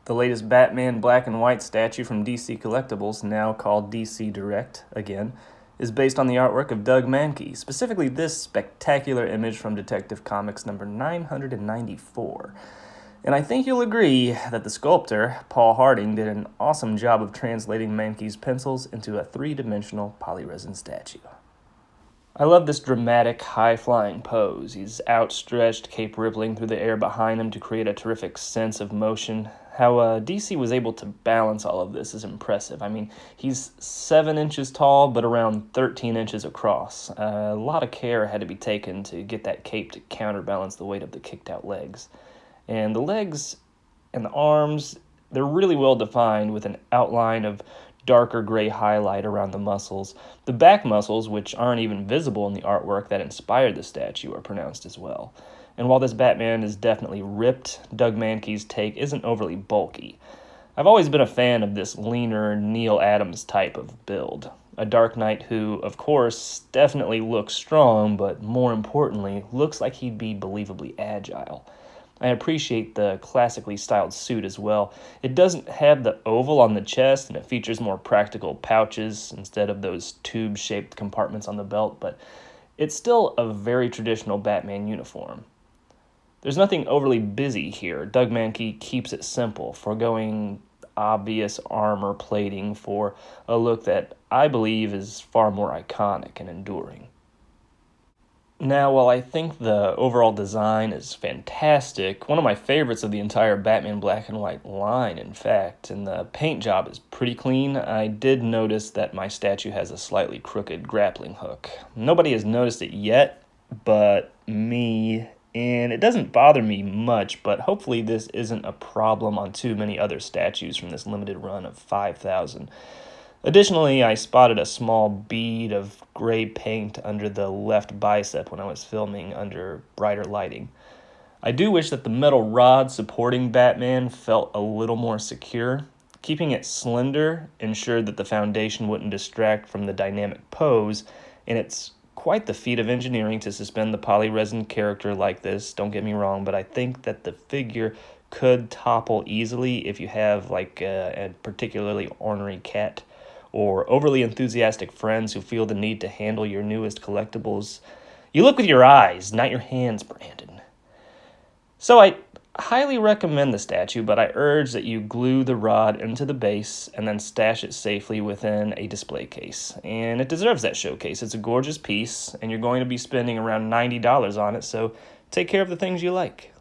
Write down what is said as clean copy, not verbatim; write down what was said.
The latest Batman black and white statue from DC Collectibles, now called DC Direct again, is based on the artwork of Doug Mahnke, specifically this spectacular image from Detective Comics number 994. And I think you'll agree that the sculptor, Paul Harding, did an awesome job of translating Mahnke's pencils into a three-dimensional polyresin statue. I love this dramatic, high-flying pose. He's outstretched, cape rippling through the air behind him to create a terrific sense of motion. How DC was able to balance all of this is impressive. I mean, he's 7 inches tall, but around 13 inches across. A lot of care had to be taken to get that cape to counterbalance the weight of the kicked-out legs. And the legs and the arms, they're really well defined with an outline of darker gray highlight around the muscles. The back muscles, which aren't even visible in the artwork that inspired the statue, are pronounced as well. And while this Batman is definitely ripped, Doug Mahnke's take isn't overly bulky. I've always been a fan of this leaner Neil Adams type of build. A Dark Knight who, of course, definitely looks strong, but more importantly, looks like he'd be believably agile. I appreciate the classically styled suit as well. It doesn't have the oval on the chest, and it features more practical pouches instead of those tube-shaped compartments on the belt, but it's still a very traditional Batman uniform. There's nothing overly busy here. Doug Mahnke keeps it simple, foregoing obvious armor plating for a look that I believe is far more iconic and enduring. Now, while I think the overall design is fantastic, one of my favorites of the entire Batman black and white line, in fact, and the paint job is pretty clean, I did notice that my statue has a slightly crooked grappling hook. Nobody has noticed it yet, but me, and it doesn't bother me much, but hopefully this isn't a problem on too many other statues from this limited run of 5,000. Additionally, I spotted a small bead of gray paint under the left bicep when I was filming under brighter lighting. I do wish that the metal rod supporting Batman felt a little more secure. Keeping it slender ensured that the foundation wouldn't distract from the dynamic pose, and it's quite the feat of engineering to suspend the polyresin character like this, don't get me wrong, but I think that the figure could topple easily if you have like a particularly ornery cat or overly enthusiastic friends who feel the need to handle your newest collectibles. You look with your eyes, not your hands, Brandon. So I highly recommend the statue, but I urge that you glue the rod into the base and then stash it safely within a display case. And it deserves that showcase. It's a gorgeous piece, and you're going to be spending around $90 on it, so take care of the things you like.